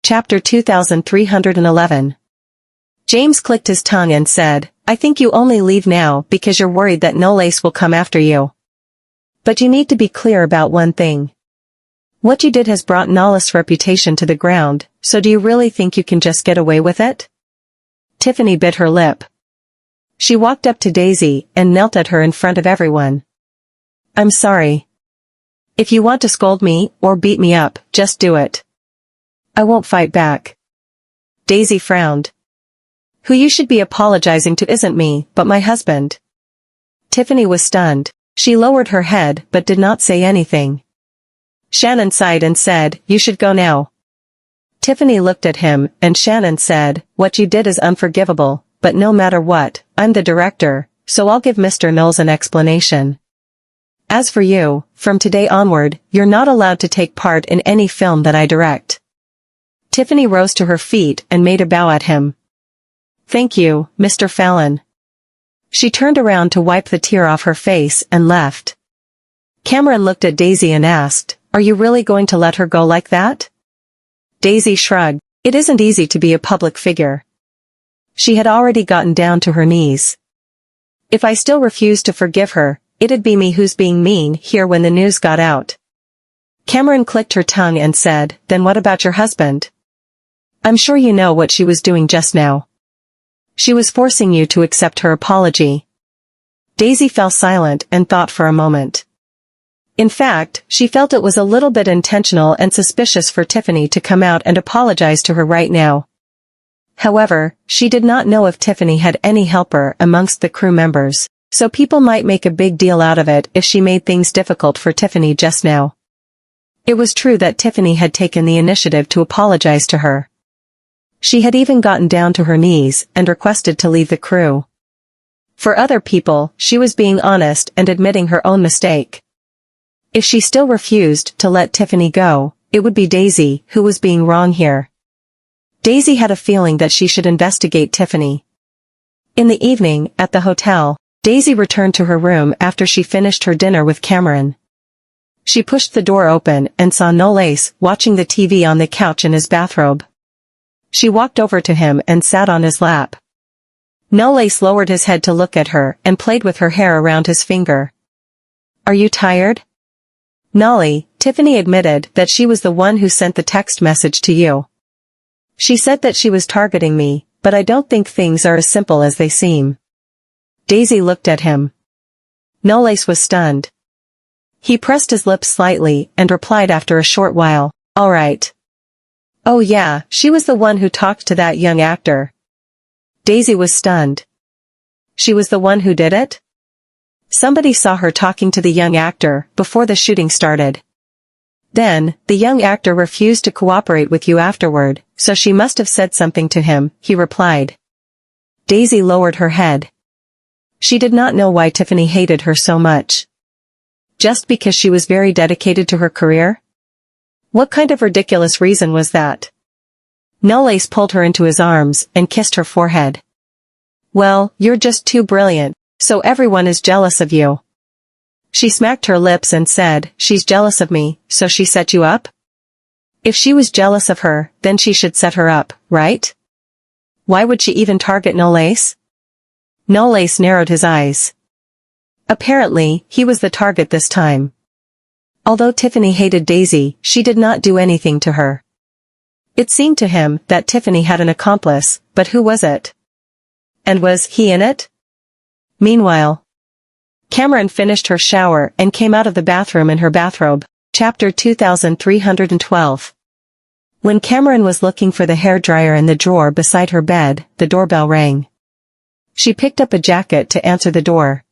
Chapter 2311. James clicked his tongue and said, I think you only leave now because you're worried that Nollie will come after you. But you need to be clear about one thing. What you did has brought Nollie's reputation to the ground, so do you really think you can just get away with it? Tiffany bit her lip. She walked up to Daisy and knelt at her in front of everyone. I'm sorry. If you want to scold me or beat me up, just do it. I won't fight back. Daisy frowned. Who you should be apologizing to isn't me, but my husband. Tiffany was stunned. She lowered her head but did not say anything. Shannon sighed and said, You should go now. Tiffany looked at him, and Shannon said, What you did is unforgivable, but no matter what, I'm the director, so I'll give Mr. Knowles an explanation. As for you, from today onward, you're not allowed to take part in any film that I direct. Tiffany rose to her feet and made a bow at him. Thank you, Mr. Fallon. She turned around to wipe the tear off her face and left. Cameron looked at Daisy and asked, Are you really going to let her go like that? Daisy shrugged. It isn't easy to be a public figure. She had already gotten down to her knees. If I still refused to forgive her, it'd be me who's being mean here when the news got out. Cameron clicked her tongue and said, Then what about your husband? I'm sure you know what she was doing just now. She was forcing you to accept her apology. Daisy fell silent and thought for a moment. In fact, she felt it was a little bit intentional and suspicious for Tiffany to come out and apologize to her right now. However, she did not know if Tiffany had any helper amongst the crew members, so people might make a big deal out of it if she made things difficult for Tiffany just now. It was true that Tiffany had taken the initiative to apologize to her. She had even gotten down to her knees and requested to leave the crew. For other people, she was being honest and admitting her own mistake. If she still refused to let Tiffany go, it would be Daisy who was being wrong here. Daisy had a feeling that she should investigate Tiffany. In the evening, at the hotel, Daisy returned to her room after she finished her dinner with Cameron. She pushed the door open and saw Nollie watching the TV on the couch in his bathrobe. She walked over to him and sat on his lap. Nollie lowered his head to look at her and played with her hair around his finger. Are you tired? Nollie, Tiffany admitted that she was the one who sent the text message to you. She said that she was targeting me, but I don't think things are as simple as they seem. Daisy looked at him. Nollie was stunned. He pressed his lips slightly and replied after a short while, All right. Oh yeah, she was the one who talked to that young actor. Daisy was stunned. She was the one who did it? Somebody saw her talking to the young actor before the shooting started. Then, the young actor refused to cooperate with you afterward, so she must have said something to him, he replied. Daisy lowered her head. She did not know why Tiffany hated her so much. Just because she was very dedicated to her career? What kind of ridiculous reason was that? Nollie pulled her into his arms and kissed her forehead. Well, you're just too brilliant, so everyone is jealous of you. She smacked her lips and said, She's jealous of me, so she set you up? If she was jealous of her, then she should set her up, right? Why would she even target Nollie? Nollie narrowed his eyes. Apparently, he was the target this time. Although Tiffany hated Daisy, she did not do anything to her. It seemed to him that Tiffany had an accomplice, but who was it? And was he in it? Meanwhile, Cameron finished her shower and came out of the bathroom in her bathrobe. Chapter 2312. When Cameron was looking for the hairdryer in the drawer beside her bed, the doorbell rang. She picked up a jacket to answer the door.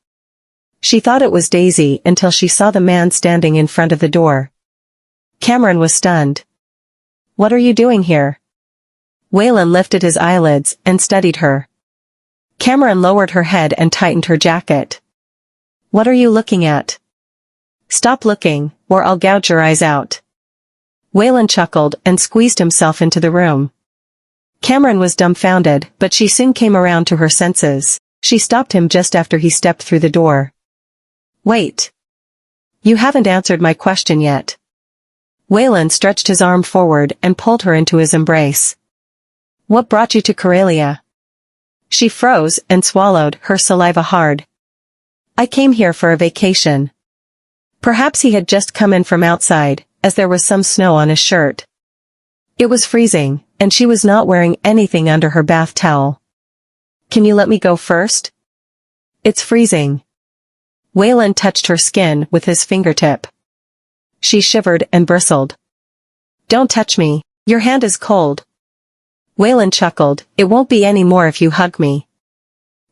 She thought it was Daisy until she saw the man standing in front of the door. Cameron was stunned. What are you doing here? Whan lifted his eyelids and studied her. Cameron lowered her head and tightened her jacket. What are you looking at? Stop looking, or I'll gouge your eyes out. Whan chuckled and squeezed himself into the room. Cameron was dumbfounded, but she soon came around to her senses. She stopped him just after he stepped through the door. Wait. You haven't answered my question yet. Whan stretched his arm forward and pulled her into his embrace. What brought you to Karelia? She froze and swallowed her saliva hard. I came here for a vacation. Perhaps he had just come in from outside, as there was some snow on his shirt. It was freezing, and she was not wearing anything under her bath towel. Can you let me go first? It's freezing. Whan touched her skin with his fingertip. She shivered and bristled. Don't touch me, your hand is cold. Whan chuckled, it won't be any more if you hug me.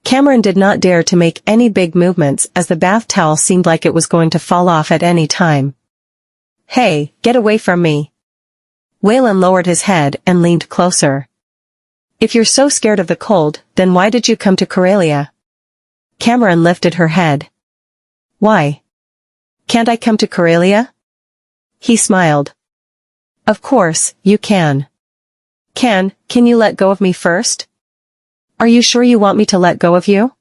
Cameron did not dare to make any big movements as the bath towel seemed like it was going to fall off at any time. Hey, get away from me. Whan lowered his head and leaned closer. If you're so scared of the cold, then why did you come to Karelia? Cameron lifted her head. Why? Can't I come to Karelia? He smiled. Of course, you can. Can you let go of me first? Are you sure you want me to let go of you?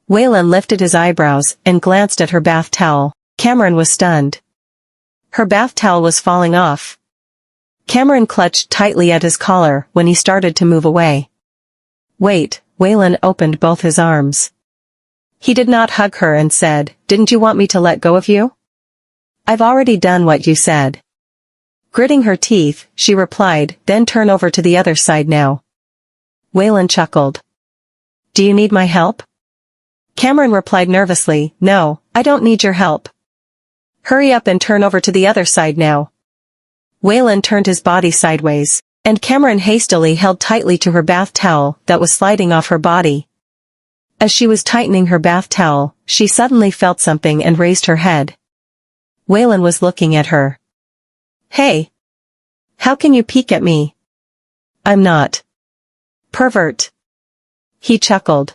Whan lifted his eyebrows and glanced at her bath towel. Cameron was stunned. Her bath towel was falling off. Cameron clutched tightly at his collar when he started to move away. Wait, Whan opened both his arms. He did not hug her and said, Didn't you want me to let go of you? I've already done what you said. Gritting her teeth, she replied, Then turn over to the other side now. Whan chuckled. Do you need my help? Cameron replied nervously, No, I don't need your help. Hurry up and turn over to the other side now. Whan turned his body sideways, and Cameron hastily held tightly to her bath towel that was sliding off her body. As she was tightening her bath towel, she suddenly felt something and raised her head. Whan was looking at her. Hey! How can you peek at me? I'm not. Pervert. He chuckled.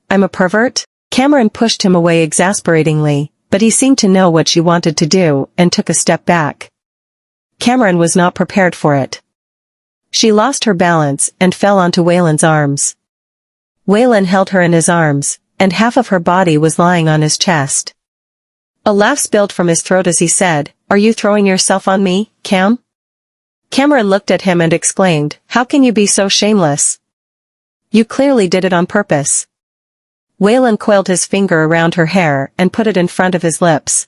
I'm a pervert? Cameron pushed him away exasperatingly, but he seemed to know what she wanted to do and took a step back. Cameron was not prepared for it. She lost her balance and fell onto Whan's arms. Whan held her in his arms, and half of her body was lying on his chest. A laugh spilled from his throat as he said, Are you throwing yourself on me, Cam? Cameron looked at him and exclaimed, How can you be so shameless? You clearly did it on purpose. Whan coiled his finger around her hair and put it in front of his lips.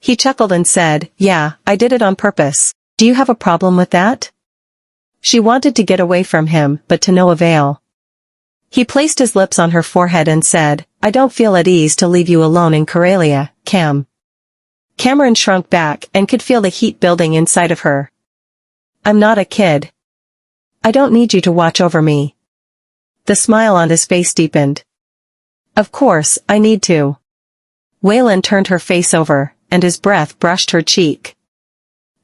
He chuckled and said, Yeah, I did it on purpose. Do you have a problem with that? She wanted to get away from him, but to no avail. He placed his lips on her forehead and said, I don't feel at ease to leave you alone in Karelia, Cam. Cameron shrunk back and could feel the heat building inside of her. I'm not a kid. I don't need you to watch over me. The smile on his face deepened. Of course, I need to. Whan turned her face over, and his breath brushed her cheek.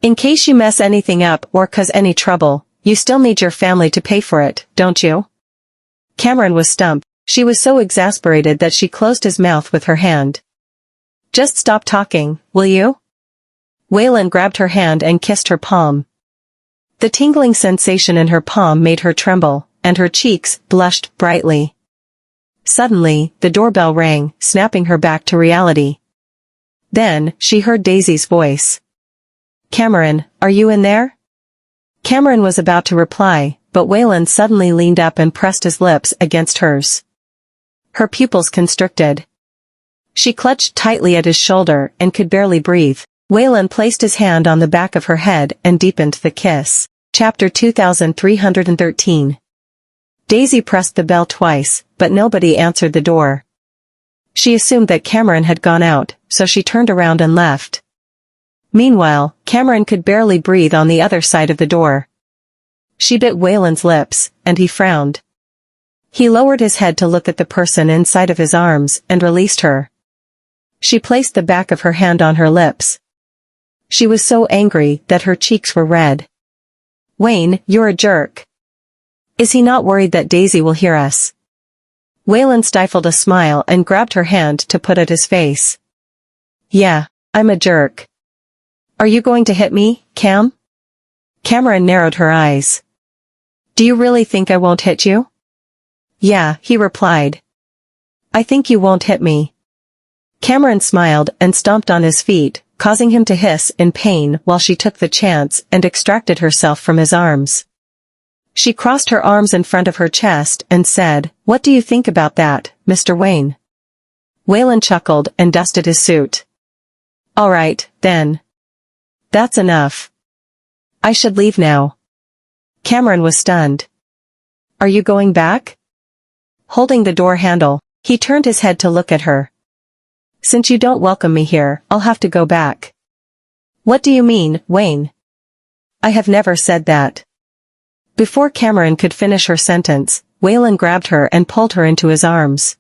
In case you mess anything up or cause any trouble, you still need your family to pay for it, don't you? Cameron was stumped. She was so exasperated that she closed his mouth with her hand. Just stop talking, will you? Whan grabbed her hand and kissed her palm. The tingling sensation in her palm made her tremble, and her cheeks blushed brightly. Suddenly, the doorbell rang, snapping her back to reality. Then, she heard Daisy's voice. Cameron, are you in there? Cameron was about to reply, but Whan suddenly leaned up and pressed his lips against hers. Her pupils constricted. She clutched tightly at his shoulder and could barely breathe. Whan placed his hand on the back of her head and deepened the kiss. Chapter 2313. Daisy pressed the bell twice, but nobody answered the door. She assumed that Cameron had gone out, so she turned around and left. Meanwhile, Cameron could barely breathe on the other side of the door. She bit Whan's lips, and he frowned. He lowered his head to look at the person inside of his arms and released her. She placed the back of her hand on her lips. She was so angry that her cheeks were red. Whan, you're a jerk. Is he not worried that Daisy will hear us? Whan stifled a smile and grabbed her hand to put at his face. Yeah, I'm a jerk. Are you going to hit me, Cam? Cameron narrowed her eyes. Do you really think I won't hit you? Yeah, he replied. I think you won't hit me. Cameron smiled and stomped on his feet, causing him to hiss in pain while she took the chance and extracted herself from his arms. She crossed her arms in front of her chest and said, "What do you think about that, Mr. Whan?" Whan chuckled and dusted his suit. "All right, then. That's enough. I should leave now." Cameron was stunned. "Are you going back?" Holding the door handle, he turned his head to look at her. "Since you don't welcome me here, I'll have to go back." "What do you mean, Whan?" "I have never said that." Before Cameron could finish her sentence, Whan grabbed her and pulled her into his arms.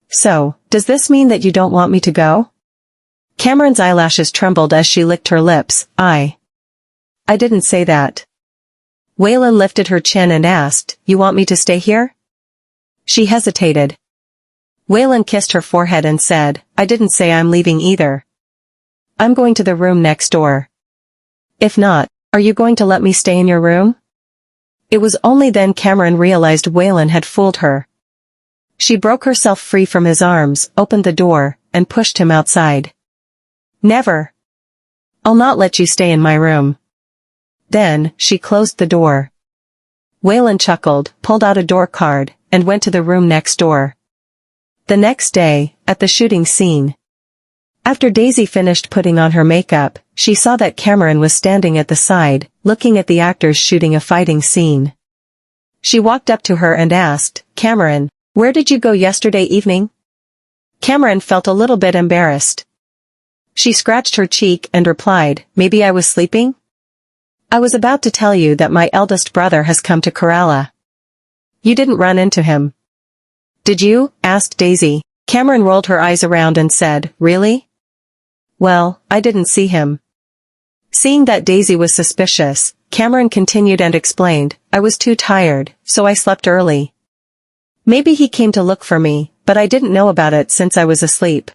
"So, does this mean that you don't want me to go?" Cameron's eyelashes trembled as she licked her lips. I didn't say that." Whan lifted her chin and asked, "You want me to stay here?" She hesitated. Whan kissed her forehead and said, "I didn't say I'm leaving either. I'm going to the room next door." "If not, are you going to let me stay in your room?" It was only then Cameron realized Whan had fooled her. She broke herself free from his arms, opened the door, and pushed him outside. "Never. I'll not let you stay in my room." Then, she closed the door. Whan chuckled, pulled out a door card, and went to the room next door. The next day, at the shooting scene. After Daisy finished putting on her makeup, she saw that Cameron was standing at the side, looking at the actors shooting a fighting scene. She walked up to her and asked, "Cameron, where did you go yesterday evening?" Cameron felt a little bit embarrassed. She scratched her cheek and replied, "Maybe I was sleeping? I was about to tell you that my eldest brother has come to Kerala." "You didn't run into him, did you?" asked Daisy. Cameron rolled her eyes around and said, "Really?" "Well, I didn't see him." Seeing that Daisy was suspicious, Cameron continued and explained, "I was too tired, so I slept early. Maybe he came to look for me, but I didn't know about it since I was asleep."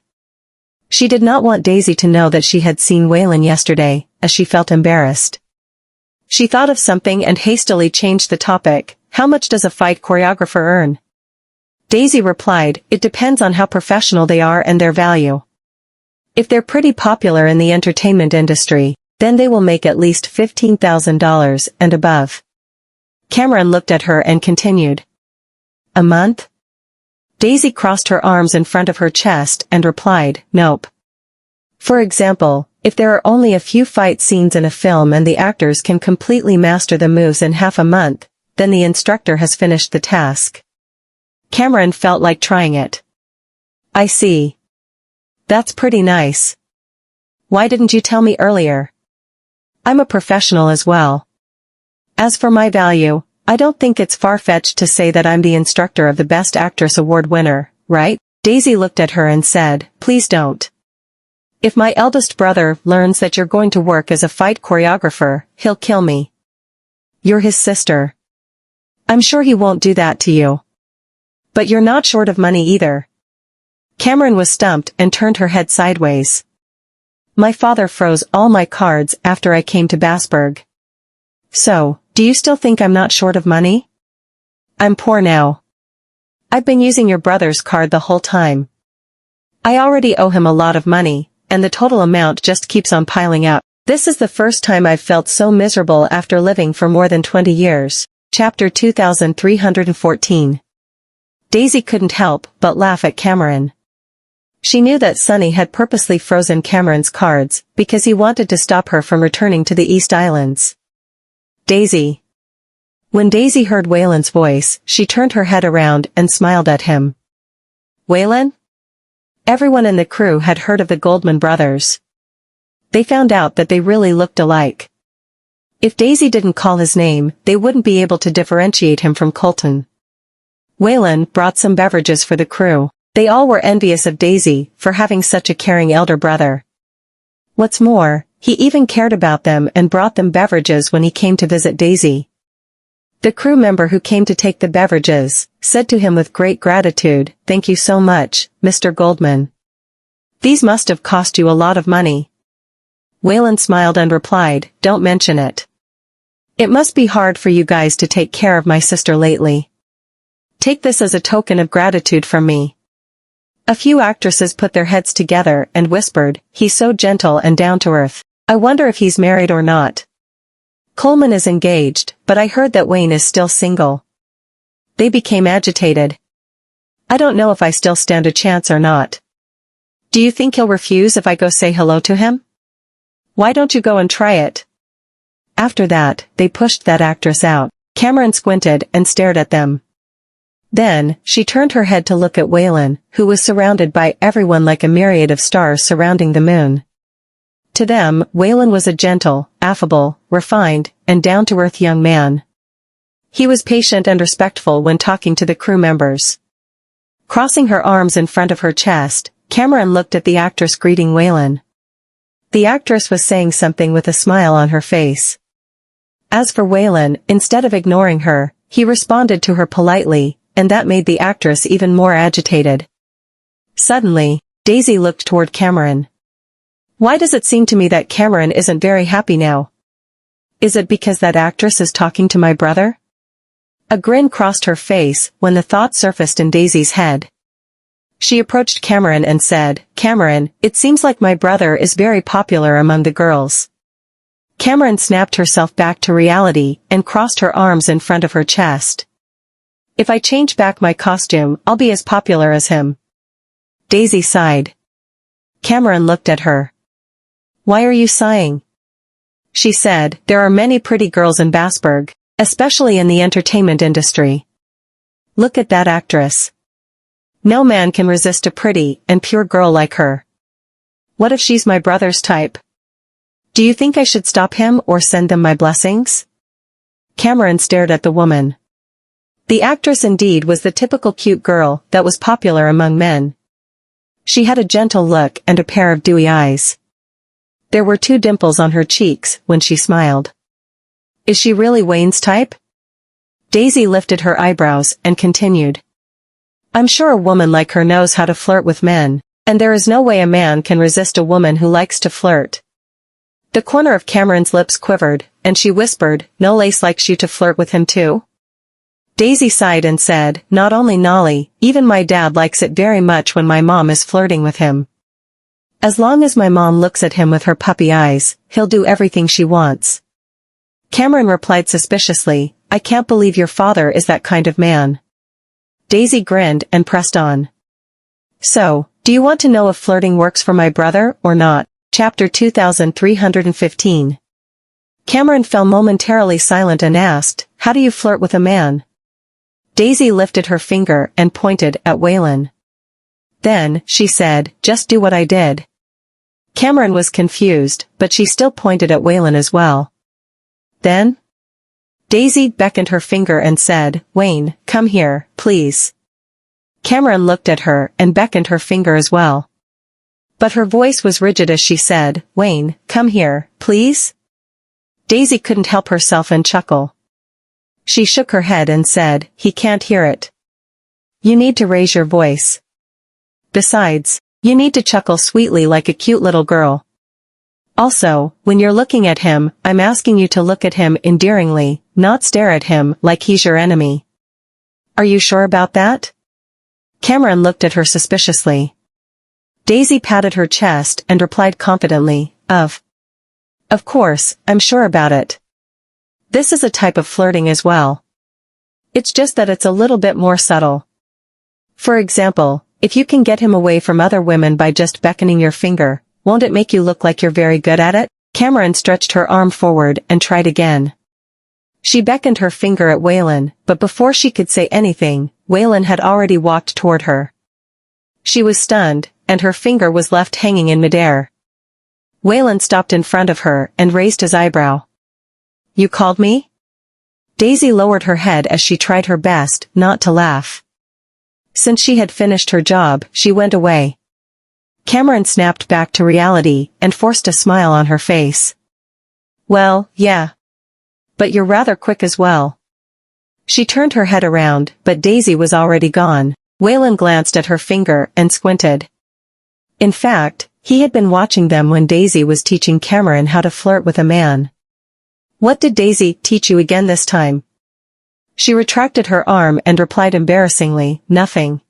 She did not want Daisy to know that she had seen Whan yesterday, as she felt embarrassed. She thought of something and hastily changed the topic. "How much does a fight choreographer earn?" Daisy replied, "It depends on how professional they are and their value. If they're pretty popular in the entertainment industry, then they will make at least $15,000 and above." Cameron looked at her and continued, "A month?" Daisy crossed her arms in front of her chest and replied, "Nope. For example, if there are only a few fight scenes in a film and the actors can completely master the moves in half a month, then the instructor has finished the task." Cameron felt like trying it. "I see. That's pretty nice. Why didn't you tell me earlier? I'm a professional as well. As for my value, I don't think it's far-fetched to say that I'm the instructor of the Best Actress Award winner, right?" Daisy looked at her and said, "Please don't. If my eldest brother learns that you're going to work as a fight choreographer, he'll kill me. You're his sister. I'm sure he won't do that to you. But you're not short of money either." Cameron was stumped and turned her head sideways. "My father froze all my cards after I came to Bassburgh. So, do you still think I'm not short of money? I'm poor now. I've been using your brother's card the whole time. I already owe him a lot of money, and the total amount just keeps on piling up. This is the first time I've felt so miserable after living for more than 20 years. Chapter 2314. Daisy couldn't help but laugh at Cameron. She knew that Sonny had purposely frozen Cameron's cards, because he wanted to stop her from returning to the East Islands. "Daisy." When Daisy heard Whan's voice, she turned her head around and smiled at him. "Whan?" Everyone in the crew had heard of the Goldman brothers. They found out that they really looked alike. If Daisy didn't call his name, they wouldn't be able to differentiate him from Colton. Whan brought some beverages for the crew. They all were envious of Daisy for having such a caring elder brother. What's more, he even cared about them and brought them beverages when he came to visit Daisy. The crew member who came to take the beverages said to him with great gratitude, "Thank you so much, Mr. Goldman. These must have cost you a lot of money." Whan smiled and replied, "Don't mention it. It must be hard for you guys to take care of my sister lately. Take this as a token of gratitude from me." A few actresses put their heads together and whispered, "He's so gentle and down to earth. I wonder if he's married or not." "Coleman is engaged, but I heard that Whan is still single." They became agitated. "I don't know if I still stand a chance or not." "Do you think he'll refuse if I go say hello to him?" "Why don't you go and try it?" After that, they pushed that actress out. Cameron squinted and stared at them. Then, she turned her head to look at Whan, who was surrounded by everyone like a myriad of stars surrounding the moon. To them, Whan was a gentle, affable, refined, and down-to-earth young man. He was patient and respectful when talking to the crew members. Crossing her arms in front of her chest, Cameron looked at the actress greeting Whan. The actress was saying something with a smile on her face. As for Whan, instead of ignoring her, he responded to her politely, and that made the actress even more agitated. Suddenly, Daisy looked toward Cameron. "Why does it seem to me that Cameron isn't very happy now? Is it because that actress is talking to my brother?" A grin crossed her face when the thought surfaced in Daisy's head. She approached Cameron and said, "Cameron, it seems like my brother is very popular among the girls." Cameron snapped herself back to reality and crossed her arms in front of her chest. "If I change back my costume, I'll be as popular as him." Daisy sighed. Cameron looked at her. "Why are you sighing?" She said, "There are many pretty girls in Bassburgh, especially in the entertainment industry. Look at that actress. No man can resist a pretty and pure girl like her. What if she's my brother's type? Do you think I should stop him or send them my blessings?" Cameron stared at the woman. The actress indeed was the typical cute girl that was popular among men. She had a gentle look and a pair of dewy eyes. There were 2 dimples on her cheeks when she smiled. "Is she really Whan's type?" Daisy lifted her eyebrows and continued. "I'm sure a woman like her knows how to flirt with men, and there is no way a man can resist a woman who likes to flirt." The corner of Cameron's lips quivered, and she whispered, "Nollie likes you to flirt with him too?" Daisy sighed and said, "Not only Nollie, even my dad likes it very much when my mom is flirting with him. As long as my mom looks at him with her puppy eyes, he'll do everything she wants." Cameron replied suspiciously, "I can't believe your father is that kind of man." Daisy grinned and pressed on. "So, do you want to know if flirting works for my brother or not?" Chapter 2315. Cameron fell momentarily silent and asked, "How do you flirt with a man?" Daisy lifted her finger and pointed at Whan. Then, she said, "Just do what I did." Cameron was confused, but she still pointed at Whan as well. "Then?" Daisy beckoned her finger and said, "Whan, come here, please." Cameron looked at her and beckoned her finger as well. But her voice was rigid as she said, "Whan, come here, please?" Daisy couldn't help herself and chuckle. She shook her head and said, "He can't hear it. You need to raise your voice. Besides, you need to chuckle sweetly like a cute little girl. Also, when you're looking at him, I'm asking you to look at him endearingly, not stare at him like he's your enemy. Are you sure about that?" Cameron looked at her suspiciously. Daisy patted her chest and replied confidently, Of course, I'm sure about it. This is a type of flirting as well. It's just that it's a little bit more subtle. For example, if you can get him away from other women by just beckoning your finger, won't it make you look like you're very good at it?" Cameron stretched her arm forward and tried again. She beckoned her finger at Whan, but before she could say anything, Whan had already walked toward her. She was stunned, and her finger was left hanging in midair. Whan stopped in front of her and raised his eyebrow. "You called me?" Daisy lowered her head as she tried her best not to laugh. Since she had finished her job, she went away. Cameron snapped back to reality and forced a smile on her face. "Well, yeah. But you're rather quick as well." She turned her head around, but Daisy was already gone. Whan glanced at her finger and squinted. In fact, he had been watching them when Daisy was teaching Cameron how to flirt with a man. "What did Daisy teach you again this time?" She retracted her arm and replied embarrassingly, "Nothing."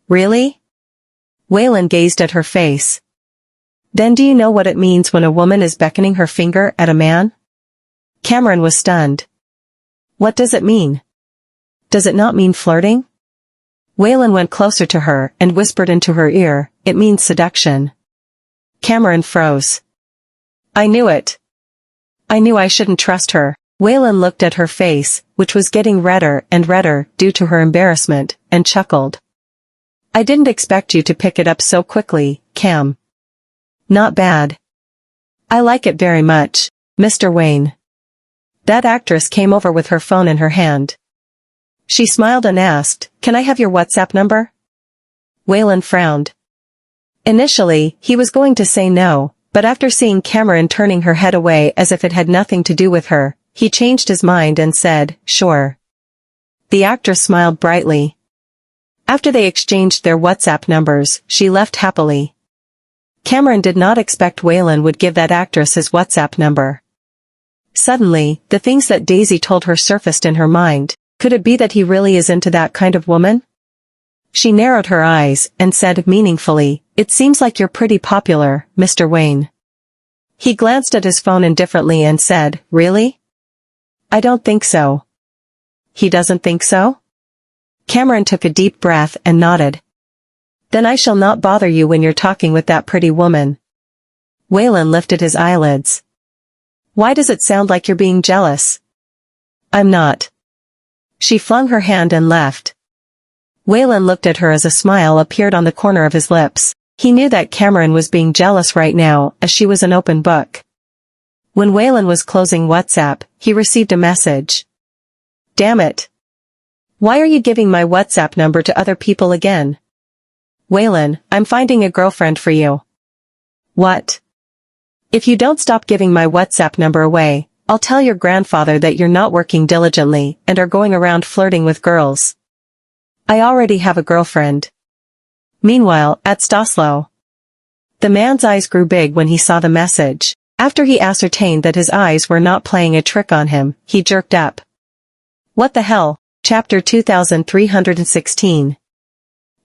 "Really?" Whan gazed at her face. Then do you know what it means when a woman is beckoning her finger at a man? Cameron was stunned. What does it mean? Does it not mean flirting? Whan went closer to her and whispered into her ear, it means seduction. Cameron froze. I knew it. I knew I shouldn't trust her. Whan looked at her face, which was getting redder and redder due to her embarrassment, and chuckled. I didn't expect you to pick it up so quickly, Cam. Not bad. I like it very much, Mr. Whan. That actress came over with her phone in her hand. She smiled and asked, can I have your WhatsApp number? Whan frowned. Initially, he was going to say no, but after seeing Cameron turning her head away as if it had nothing to do with her, he changed his mind and said, sure. The actress smiled brightly. After they exchanged their WhatsApp numbers, she left happily. Cameron did not expect Whan would give that actress his WhatsApp number. Suddenly, the things that Daisy told her surfaced in her mind. Could it be that he really is into that kind of woman? She narrowed her eyes and said meaningfully, it seems like you're pretty popular, Mr. Whan. He glanced at his phone indifferently and said, really? I don't think so. He doesn't think so? Cameron took a deep breath and nodded. Then I shall not bother you when you're talking with that pretty woman. Whan lifted his eyelids. Why does it sound like you're being jealous? I'm not. She flung her hand and left. Whan looked at her as a smile appeared on the corner of his lips. He knew that Cameron was being jealous right now, as she was an open book. When Whan was closing WhatsApp, he received a message. Damn it. Why are you giving my WhatsApp number to other people again? Whan, I'm finding a girlfriend for you. What? If you don't stop giving my WhatsApp number away, I'll tell your grandfather that you're not working diligently and are going around flirting with girls. I already have a girlfriend. Meanwhile, at Stosslow. The man's eyes grew big when he saw the message. After he ascertained that his eyes were not playing a trick on him, he jerked up. What the hell? Chapter 2316.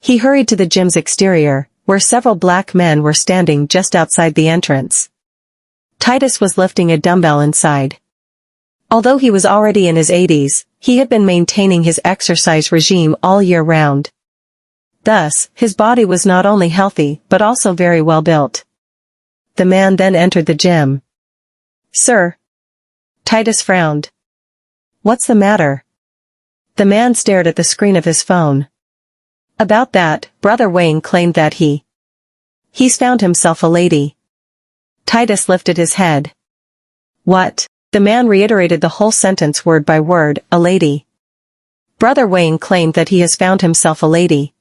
He hurried to the gym's exterior, where several black men were standing just outside the entrance. Titus was lifting a dumbbell inside. Although he was already in his 80s, he had been maintaining his exercise regime all year round. Thus, his body was not only healthy but also very well built. The man then entered the gym. Sir. Titus frowned. What's the matter? The man stared at the screen of his phone. About that, Brother Whan claimed that he's found himself a lady. Titus lifted his head. What? The man reiterated the whole sentence word by word, a lady. Brother Whan claimed that he has found himself a lady.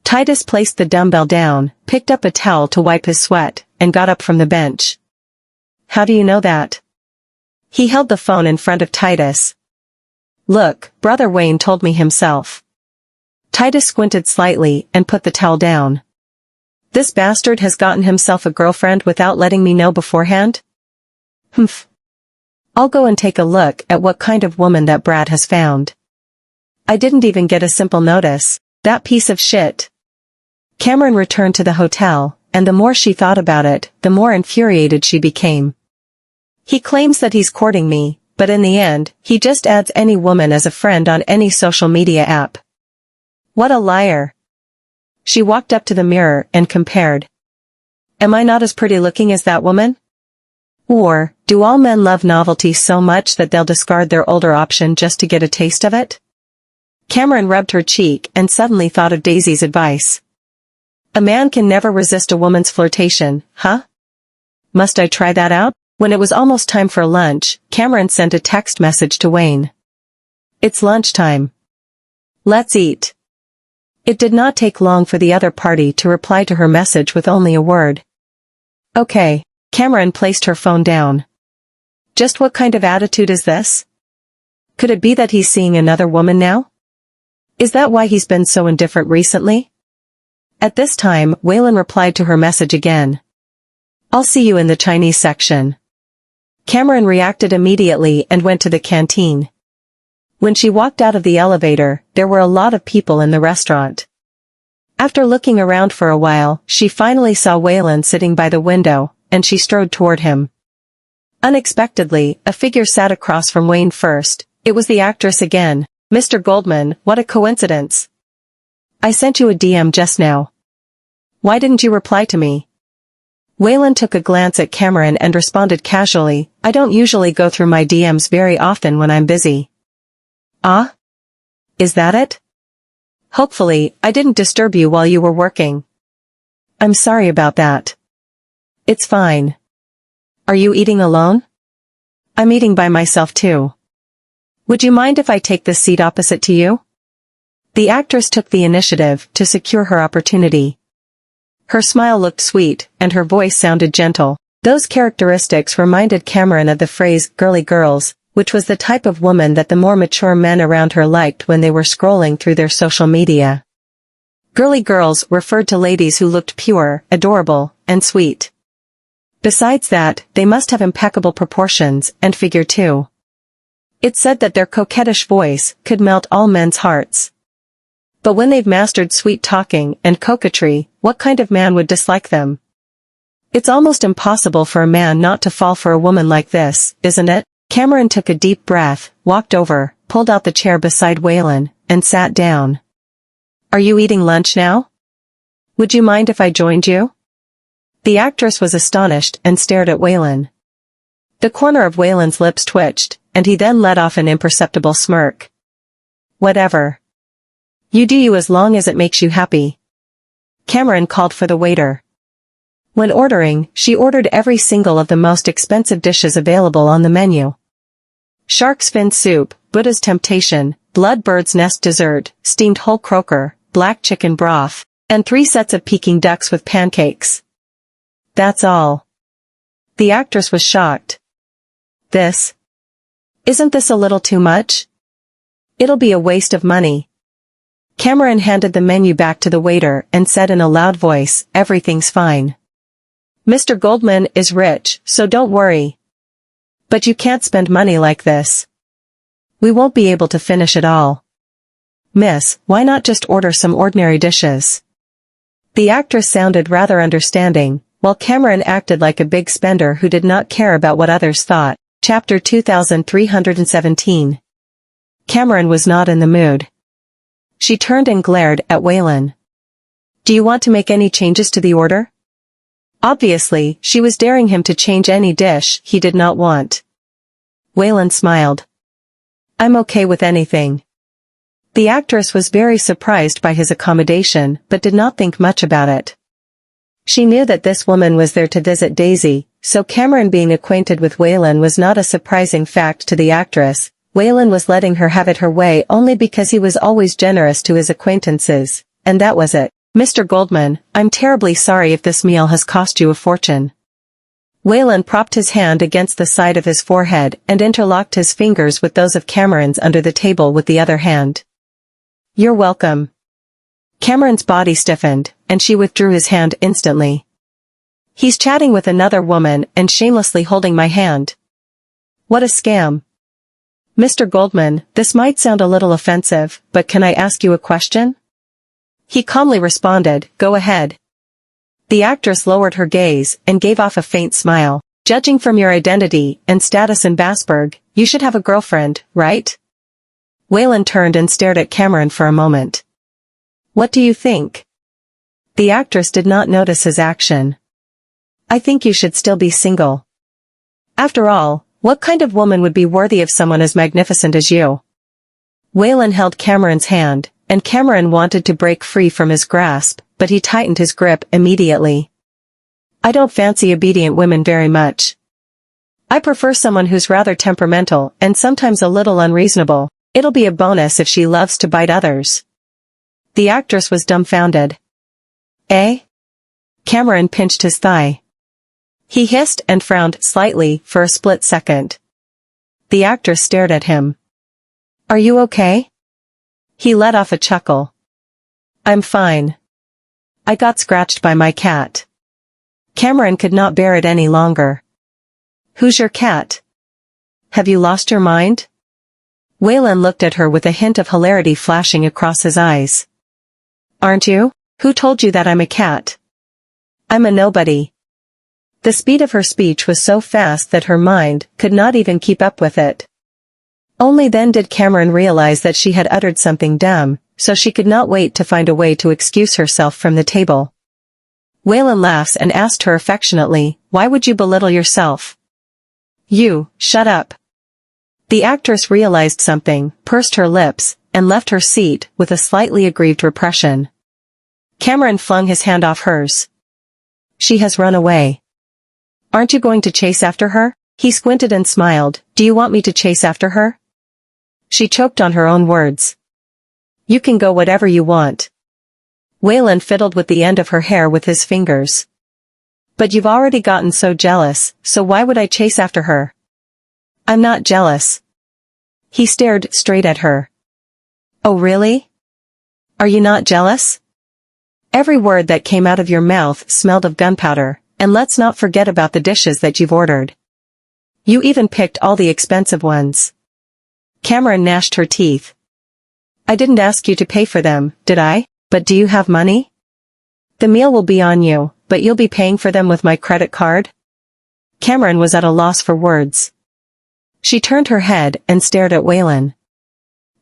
Titus placed the dumbbell down, picked up a towel to wipe his sweat, and got up from the bench. How do you know that? He held the phone in front of Titus. Look, Brother Whan told me himself. Titus squinted slightly and put the towel down. This bastard has gotten himself a girlfriend without letting me know beforehand? Humph. I'll go and take a look at what kind of woman that Brad has found. I didn't even get a simple notice, that piece of shit. Cameron returned to the hotel, and the more she thought about it, the more infuriated she became. He claims that he's courting me, but in the end, he just adds any woman as a friend on any social media app. What a liar. She walked up to the mirror and compared. Am I not as pretty looking as that woman? Or, do all men love novelty so much that they'll discard their older option just to get a taste of it? Cameron rubbed her cheek and suddenly thought of Daisy's advice. A man can never resist a woman's flirtation, huh? Must I try that out? When it was almost time for lunch, Cameron sent a text message to Whan. It's lunchtime. Let's eat. It did not take long for the other party to reply to her message with only a word. Okay. Cameron placed her phone down. Just what kind of attitude is this? Could it be that he's seeing another woman now? Is that why he's been so indifferent recently? At this time, Whan replied to her message again. I'll see you in the Chinese section. Cameron reacted immediately and went to the canteen. When she walked out of the elevator, there were a lot of people in the restaurant. After looking around for a while, she finally saw Whan sitting by the window, and she strode toward him. Unexpectedly, a figure sat across from Whan first. It was the actress again. "Mr. Goldman, what a coincidence. I sent you a DM just now. Why didn't you reply to me?" Whan took a glance at Cameron and responded casually, "I don't usually go through my DMs very often when I'm busy." "Ah? Is that it? Hopefully, I didn't disturb you while you were working." "I'm sorry about that." "It's fine. Are you eating alone?" "I'm eating by myself too. Would you mind if I take this seat opposite to you?" The actress took the initiative to secure her opportunity. Her smile looked sweet, and her voice sounded gentle. Those characteristics reminded Cameron of the phrase, "girly girls," which was the type of woman that the more mature men around her liked when they were scrolling through their social media. Girly girls referred to ladies who looked pure, adorable, and sweet. Besides that, they must have impeccable proportions, and figure too. It said that their coquettish voice could melt all men's hearts. But when they've mastered sweet talking and coquetry, what kind of man would dislike them? It's almost impossible for a man not to fall for a woman like this, isn't it? Cameron took a deep breath, walked over, pulled out the chair beside Whan, and sat down. "Are you eating lunch now? Would you mind if I joined you?" The actress was astonished and stared at Whan. The corner of Whan's lips twitched, and he then let off an imperceptible smirk. "Whatever. You do you as long as it makes you happy." Cameron called for the waiter. When ordering, she ordered every single of the most expensive dishes available on the menu. Shark's fin soup, Buddha's temptation, blood bird's nest dessert, steamed whole croaker, black chicken broth, and 3 sets of Peking ducks with pancakes. That's all. The actress was shocked. Isn't this a little too much? It'll be a waste of money." Cameron handed the menu back to the waiter and said in a loud voice, "Everything's fine. Mr. Goldman is rich, so don't worry. But you can't spend money like this. We won't be able to finish it all. Miss, why not just order some ordinary dishes?" The actress sounded rather understanding, while Cameron acted like a big spender who did not care about what others thought. Chapter 2317. Cameron was not in the mood. She turned and glared at Whan. "Do you want to make any changes to the order?" Obviously, she was daring him to change any dish he did not want. Whan smiled. "I'm okay with anything." The actress was very surprised by his accommodation, but did not think much about it. She knew that this woman was there to visit Daisy, so Cameron being acquainted with Whan was not a surprising fact to the actress. Whan was letting her have it her way only because he was always generous to his acquaintances, and that was it. "Mr. Goldman, I'm terribly sorry if this meal has cost you a fortune." Whan propped his hand against the side of his forehead and interlocked his fingers with those of Cameron's under the table with the other hand. "You're welcome." Cameron's body stiffened, and she withdrew his hand instantly. "He's chatting with another woman and shamelessly holding my hand. What a scam." "Mr. Goldman, this might sound a little offensive, but can I ask you a question?" He calmly responded, "Go ahead." The actress lowered her gaze and gave off a faint smile. "Judging from your identity and status in Bassburgh, you should have a girlfriend, right?" Whan turned and stared at Cameron for a moment. "What do you think?" The actress did not notice his action. "I think you should still be single. After all, what kind of woman would be worthy of someone as magnificent as you?" Whan held Cameron's hand, and Cameron wanted to break free from his grasp, but he tightened his grip immediately. "I don't fancy obedient women very much. I prefer someone who's rather temperamental and sometimes a little unreasonable. It'll be a bonus if she loves to bite others." The actress was dumbfounded. "Eh?" Cameron pinched his thigh. He hissed and frowned slightly for a split second. The actress stared at him. "Are you okay?" He let off a chuckle. "I'm fine. I got scratched by my cat." Cameron could not bear it any longer. "Who's your cat? Have you lost your mind?" Whan looked at her with a hint of hilarity flashing across his eyes. "Aren't you? Who told you that I'm a cat? I'm a nobody. The speed of her speech was so fast that her mind could not even keep up with it. Only then did Cameron realize that she had uttered something dumb, so she could not wait to find a way to excuse herself from the table. Whan laughs and asked her affectionately, "Why would you belittle yourself?" "You, shut up." The actress realized something, pursed her lips, and left her seat with a slightly aggrieved repression. Cameron flung his hand off hers. "She has run away. Aren't you going to chase after her?" He squinted and smiled. "Do you want me to chase after her?" She choked on her own words. "You can go whatever you want." Whan fiddled with the end of her hair with his fingers. "But you've already gotten so jealous, so why would I chase after her?" "I'm not jealous." He stared straight at her. "Oh really? Are you not jealous?" Every word that came out of your mouth smelled of gunpowder, and let's not forget about the dishes that you've ordered. You even picked all the expensive ones. Cameron gnashed her teeth. "I didn't ask you to pay for them, did I? But do you have money? The meal will be on you, but you'll be paying for them with my credit card?" Cameron was at a loss for words. She turned her head and stared at Whan.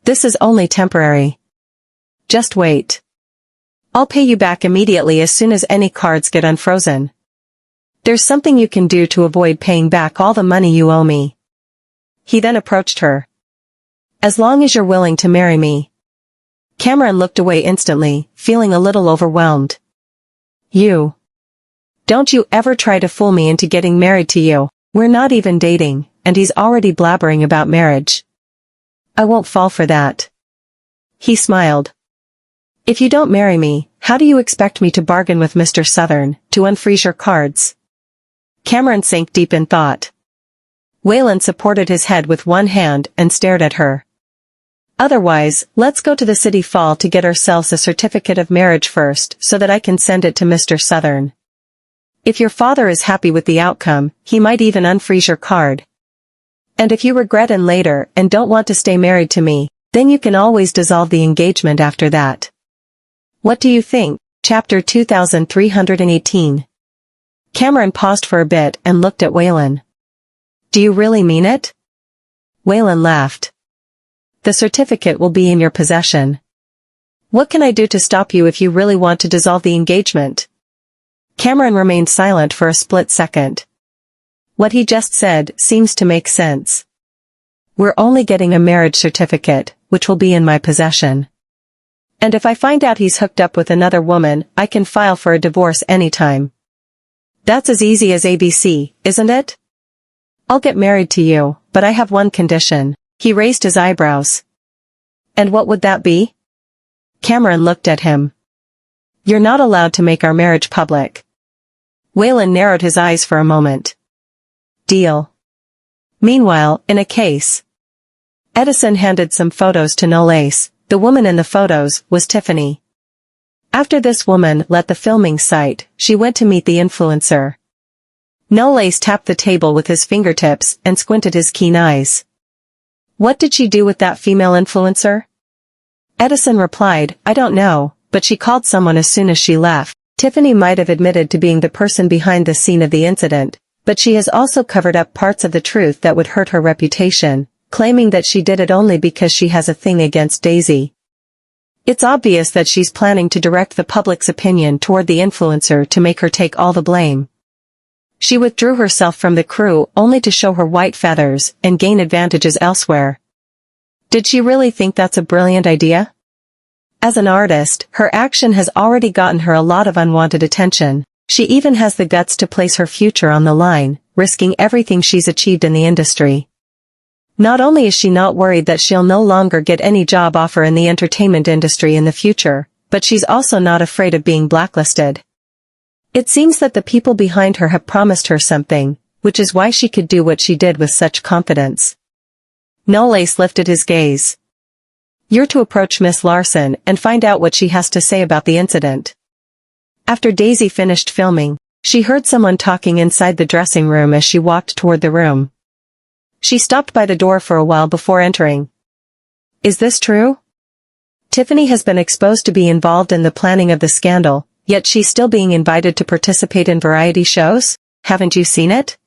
"This is only temporary. Just wait. I'll pay you back immediately as soon as any cards get unfrozen. There's something you can do to avoid paying back all the money you owe me." He then approached her. "As long as you're willing to marry me." Cameron looked away instantly, feeling a little overwhelmed. "You. Don't you ever try to fool me into getting married to you. We're not even dating, and he's already blabbering about marriage. I won't fall for that." He smiled. "If you don't marry me, how do you expect me to bargain with Mr. Southern, to unfreeze your cards?" Cameron sank deep in thought. Whan supported his head with one hand and stared at her. "Otherwise, let's go to the city fall to get ourselves a certificate of marriage first so that I can send it to Mr. Southern. If your father is happy with the outcome, he might even unfreeze your card. And if you regret it later and don't want to stay married to me, then you can always dissolve the engagement after that. What do you think?" Chapter 2318. Cameron paused for a bit and looked at Whan. "Do you really mean it?" Whan laughed. "The certificate will be in your possession. What can I do to stop you if you really want to dissolve the engagement?" Cameron remained silent for a split second. What he just said seems to make sense. We're only getting a marriage certificate, which will be in my possession. And if I find out he's hooked up with another woman, I can file for a divorce anytime. That's as easy as ABC, isn't it? I'll get married to you, but I have one condition. He raised his eyebrows. And what would that be? Cameron looked at him. You're not allowed to make our marriage public. Whan narrowed his eyes for a moment. Deal. Meanwhile, in a case. Edison handed some photos to Nollie. The woman in the photos was Tiffany. After this woman left the filming site, she went to meet the influencer. Nollie tapped the table with his fingertips and squinted his keen eyes. What did she do with that female influencer? Edison replied, I don't know, but she called someone as soon as she left. Tiffany might have admitted to being the person behind the scene of the incident, but she has also covered up parts of the truth that would hurt her reputation, claiming that she did it only because she has a thing against Daisy. It's obvious that she's planning to direct the public's opinion toward the influencer to make her take all the blame. She withdrew herself from the crew only to show her white feathers and gain advantages elsewhere. Did she really think that's a brilliant idea? As an artist, her action has already gotten her a lot of unwanted attention. She even has the guts to place her future on the line, risking everything she's achieved in the industry. Not only is she not worried that she'll no longer get any job offer in the entertainment industry in the future, but she's also not afraid of being blacklisted. It seems that the people behind her have promised her something, which is why she could do what she did with such confidence. Nollie lifted his gaze. You're to approach Miss Larson and find out what she has to say about the incident. After Daisy finished filming, she heard someone talking inside the dressing room as she walked toward the room. She stopped by the door for a while before entering. Is this true? Tiffany has been exposed to be involved in the planning of the scandal, yet she's still being invited to participate in variety shows? Haven't you seen it?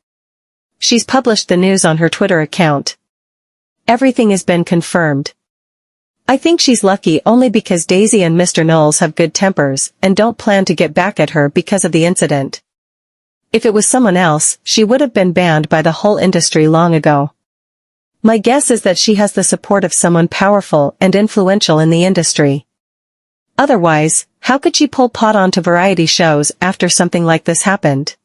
She's published the news on her Twitter account. Everything has been confirmed. I think she's lucky only because Daisy and Mr. Knowles have good tempers and don't plan to get back at her because of the incident. If it was someone else, she would have been banned by the whole industry long ago. My guess is that she has the support of someone powerful and influential in the industry. Otherwise, how could she pull pot onto variety shows after something like this happened?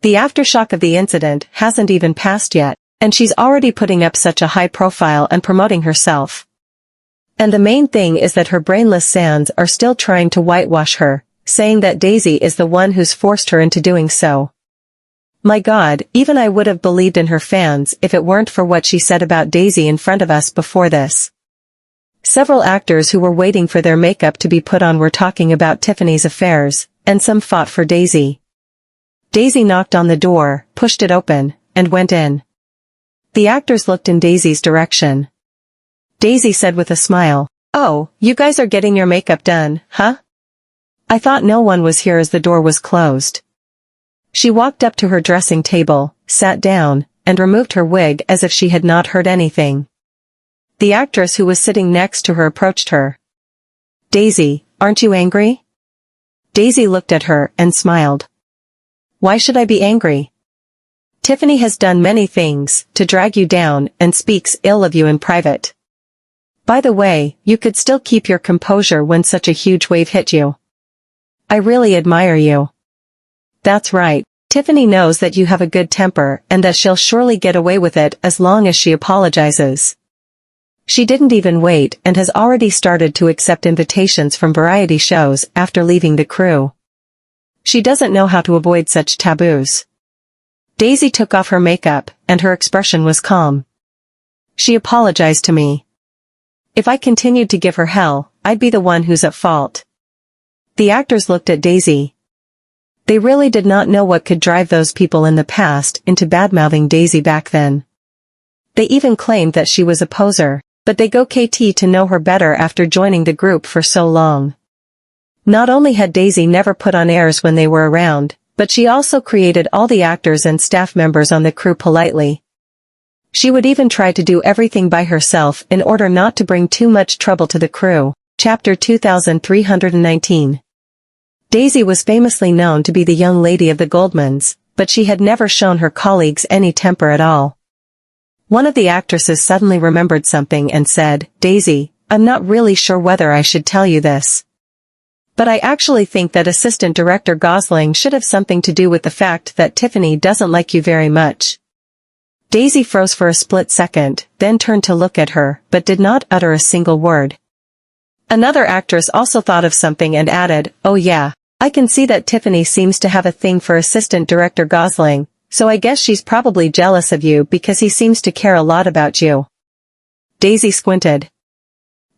The aftershock of the incident hasn't even passed yet, and she's already putting up such a high profile and promoting herself. And the main thing is that her brainless sands are still trying to whitewash her, saying that Daisy is the one who's forced her into doing so. My God, even I would have believed in her fans if it weren't for what she said about Daisy in front of us before this. Several actors who were waiting for their makeup to be put on were talking about Tiffany's affairs, and some fought for Daisy. Daisy knocked on the door, pushed it open, and went in. The actors looked in Daisy's direction. Daisy said with a smile, "Oh, you guys are getting your makeup done, huh? I thought no one was here as the door was closed." She walked up to her dressing table, sat down, and removed her wig as if she had not heard anything. The actress who was sitting next to her approached her. "Daisy, aren't you angry?" Daisy looked at her and smiled. "Why should I be angry? Tiffany has done many things to drag you down and speaks ill of you in private. By the way, you could still keep your composure when such a huge wave hit you. I really admire you." "That's right. Tiffany knows that you have a good temper and that she'll surely get away with it as long as she apologizes. She didn't even wait and has already started to accept invitations from variety shows after leaving the crew. She doesn't know how to avoid such taboos." Daisy took off her makeup, and her expression was calm. "She apologized to me. If I continued to give her hell, I'd be the one who's at fault." The actors looked at Daisy. They really did not know what could drive those people in the past into badmouthing Daisy back then. They even claimed that she was a poser, but they go KT to know her better after joining the group for so long. Not only had Daisy never put on airs when they were around, but she also created all the actors and staff members on the crew politely. She would even try to do everything by herself in order not to bring too much trouble to the crew. Chapter 2319. Daisy was famously known to be the young lady of the Goldmans, but she had never shown her colleagues any temper at all. One of the actresses suddenly remembered something and said, "Daisy, I'm not really sure whether I should tell you this. But I actually think that Assistant Director Gosling should have something to do with the fact that Tiffany doesn't like you very much." Daisy froze for a split second, then turned to look at her, but did not utter a single word. Another actress also thought of something and added, "Oh yeah, I can see that Tiffany seems to have a thing for Assistant Director Gosling, so I guess she's probably jealous of you because he seems to care a lot about you." Daisy squinted.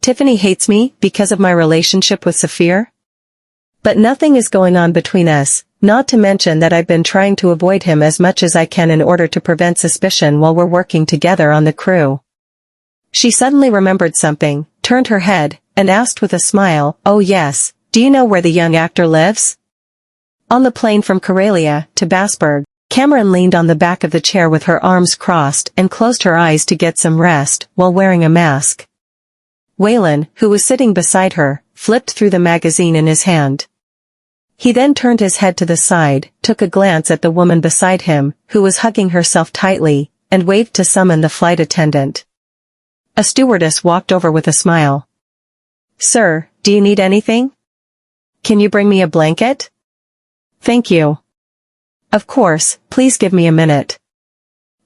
"Tiffany hates me because of my relationship with Saphir? But nothing is going on between us, not to mention that I've been trying to avoid him as much as I can in order to prevent suspicion while we're working together on the crew." She suddenly remembered something, turned her head, and asked with a smile, "Oh yes, do you know where the young actor lives?" On the plane from Karelia to Bassburgh, Cameron leaned on the back of the chair with her arms crossed and closed her eyes to get some rest while wearing a mask. Whan, who was sitting beside her, flipped through the magazine in his hand. He then turned his head to the side, took a glance at the woman beside him, who was hugging herself tightly, and waved to summon the flight attendant. A stewardess walked over with a smile. "Sir, do you need anything? Can you bring me a blanket?" "Thank you." "Of course, please give me a minute."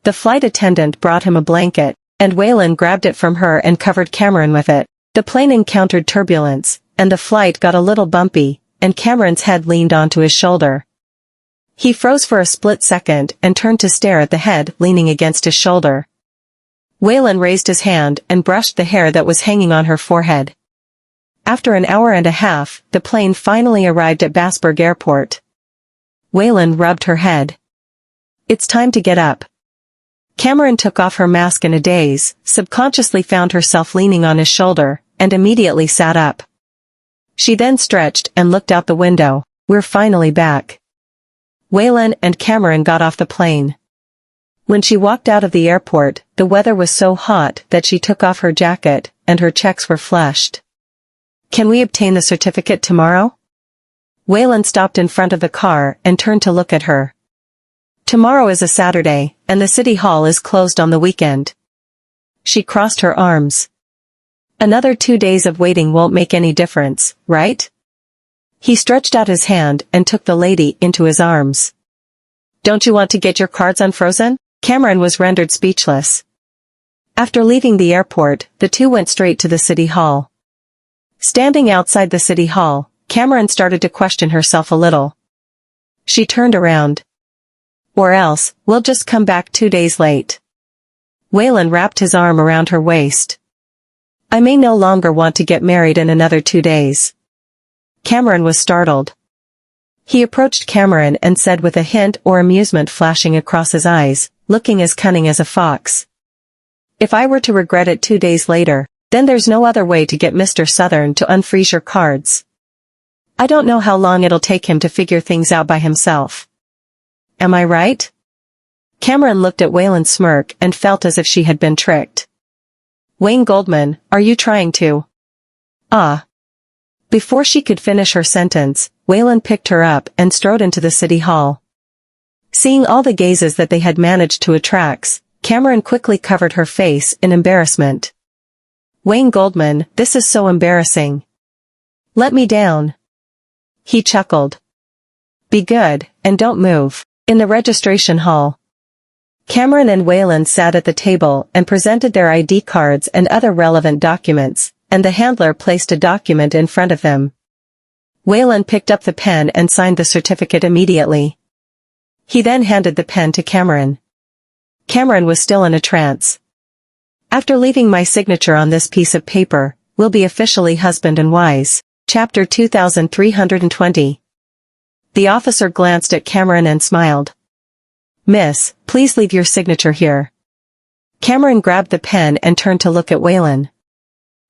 The flight attendant brought him a blanket, and Whan grabbed it from her and covered Cameron with it. The plane encountered turbulence, and the flight got a little bumpy, and Cameron's head leaned onto his shoulder. He froze for a split second and turned to stare at the head leaning against his shoulder. Whan raised his hand and brushed the hair that was hanging on her forehead. After an hour and a half, the plane finally arrived at Bassburgh Airport. Whan rubbed her head. "It's time to get up." Cameron took off her mask in a daze, subconsciously found herself leaning on his shoulder, and immediately sat up. She then stretched and looked out the window. We're finally back. Whan and Cameron got off the plane. When she walked out of the airport, the weather was so hot that she took off her jacket, and her checks were flushed. Can we obtain the certificate tomorrow? Whan stopped in front of the car and turned to look at her. Tomorrow is a Saturday, and the city hall is closed on the weekend. She crossed her arms. Another 2 days of waiting won't make any difference, right? He stretched out his hand and took the lady into his arms. Don't you want to get your cards unfrozen? Cameron was rendered speechless. After leaving the airport, the two went straight to the city hall. Standing outside the city hall, Cameron started to question herself a little. She turned around. Or else, we'll just come back 2 days late. Whan wrapped his arm around her waist. I may no longer want to get married in another 2 days. Cameron was startled. He approached Cameron and said with a hint or amusement flashing across his eyes, looking as cunning as a fox. If I were to regret it 2 days later, then there's no other way to get Mr. Southern to unfreeze your cards. I don't know how long it'll take him to figure things out by himself. Am I right? Cameron looked at Whan's smirk and felt as if she had been tricked. Whan Goldman, are you trying to? Before she could finish her sentence, Whan picked her up and strode into the city hall. Seeing all the gazes that they had managed to attract, Cameron quickly covered her face in embarrassment. Whan Goldman, this is so embarrassing. Let me down. He chuckled. Be good, and don't move. In the registration hall, Cameron and Whan sat at the table and presented their ID cards and other relevant documents, and the handler placed a document in front of them. Whan picked up the pen and signed the certificate immediately. He then handed the pen to Cameron. Cameron was still in a trance. After leaving my signature on this piece of paper, we'll be officially husband and wives. Chapter 2320. The officer glanced at Cameron and smiled. Miss, please leave your signature here. Cameron grabbed the pen and turned to look at Whan.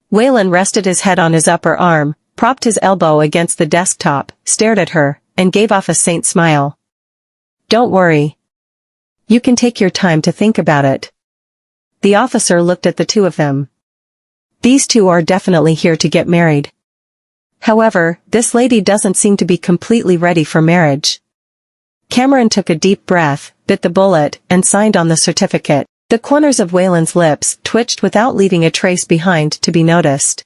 Whan rested his head on his upper arm, propped his elbow against the desktop, stared at her, and gave off a faint smile. Don't worry. You can take your time to think about it. The officer looked at the two of them. These two are definitely here to get married. However, this lady doesn't seem to be completely ready for marriage. Cameron took a deep breath, bit the bullet, and signed on the certificate. The corners of Whan's lips twitched without leaving a trace behind to be noticed.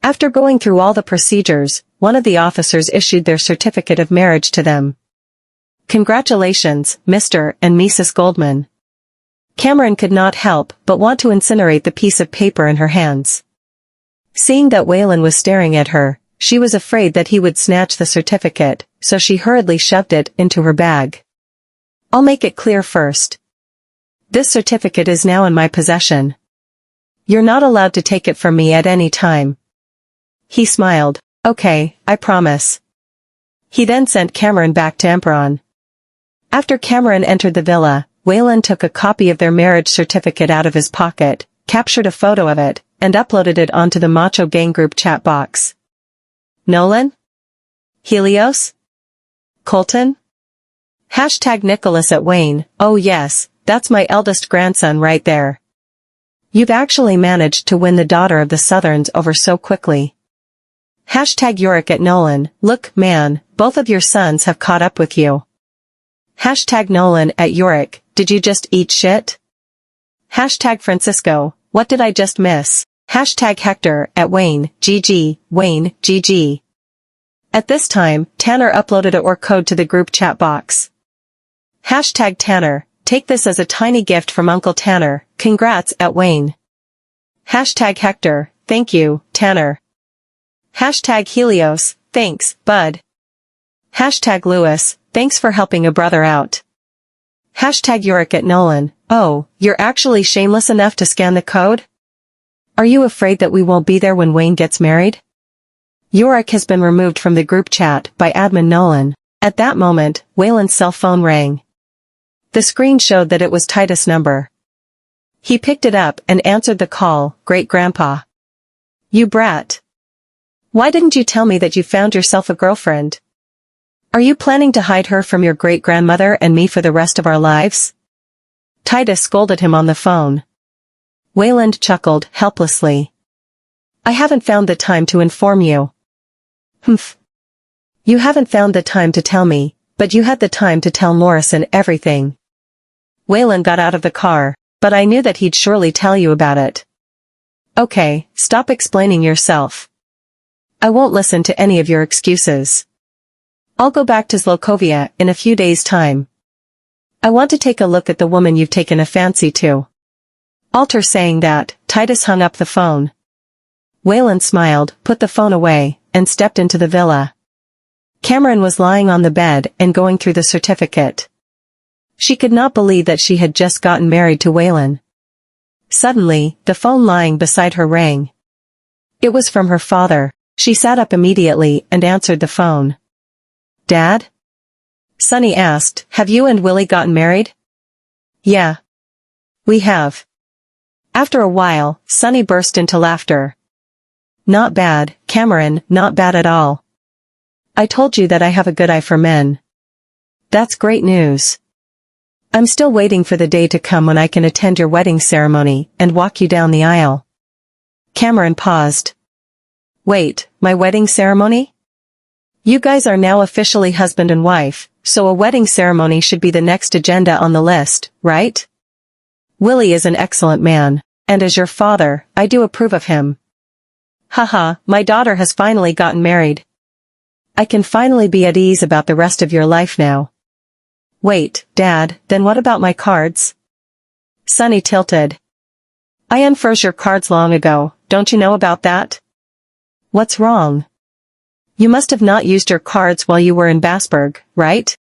After going through all the procedures, one of the officers issued their certificate of marriage to them. Congratulations, Mr. and Mrs. Goldman. Cameron could not help but want to incinerate the piece of paper in her hands. Seeing that Whan was staring at her, she was afraid that he would snatch the certificate, so she hurriedly shoved it into her bag. I'll make it clear first. This certificate is now in my possession. You're not allowed to take it from me at any time. He smiled. Okay, I promise. He then sent Cameron back to Emperon. After Cameron entered the villa, Whan took a copy of their marriage certificate out of his pocket, captured a photo of it, and uploaded it onto the Macho Gang group chat box. Nolan? Helios? Colton? Hashtag Nicholas at Whan, oh yes, that's my eldest grandson right there. You've actually managed to win the daughter of the Southerns over so quickly. Hashtag Yorick at Nolan, look, man, both of your sons have caught up with you. Hashtag Nolan at Yorick, did you just eat shit? Hashtag Francisco, what did I just miss? Hashtag Hector at Whan, GG, Whan, GG. At this time, Tanner uploaded a OR code to the group chat box. Hashtag Tanner, take this as a tiny gift from Uncle Tanner, congrats at Whan. Hashtag Hector, thank you, Tanner. Hashtag Helios, thanks, bud. Hashtag Lewis, thanks for helping a brother out. Hashtag Yorick at Nolan, oh, you're actually shameless enough to scan the code? Are you afraid that we won't be there when Whan gets married? Yorick has been removed from the group chat by admin Nolan. At that moment, Whan's cell phone rang. The screen showed that it was Titus' number. He picked it up and answered the call, Great Grandpa. You brat. Why didn't you tell me that you found yourself a girlfriend? Are you planning to hide her from your great-grandmother and me for the rest of our lives? Titus scolded him on the phone. Wayland chuckled helplessly. I haven't found the time to inform you. Humph. You haven't found the time to tell me, but you had the time to tell Morrison everything. Wayland got out of the car, but I knew that he'd surely tell you about it. Okay, stop explaining yourself. I won't listen to any of your excuses. I'll go back to Zlokovia in a few days' time. I want to take a look at the woman you've taken a fancy to. After saying that, Titus hung up the phone. Wayland smiled, put the phone away, and stepped into the villa. Cameron was lying on the bed and going through the certificate. She could not believe that she had just gotten married to Wayland. Suddenly, the phone lying beside her rang. It was from her father. She sat up immediately and answered the phone. Dad? Sonny asked, have you and Willie gotten married? Yeah. We have. After a while, Sonny burst into laughter. Not bad, Cameron, not bad at all. I told you that I have a good eye for men. That's great news. I'm still waiting for the day to come when I can attend your wedding ceremony and walk you down the aisle. Cameron paused. Wait, my wedding ceremony? You guys are now officially husband and wife, so a wedding ceremony should be the next agenda on the list, right? Willie is an excellent man, and as your father, I do approve of him. Haha, my daughter has finally gotten married. I can finally be at ease about the rest of your life now. Wait, Dad, then what about my cards? Sonny tilted. I unfroze your cards long ago, don't you know about that? What's wrong? You must have not used your cards while you were in Bassburgh, right?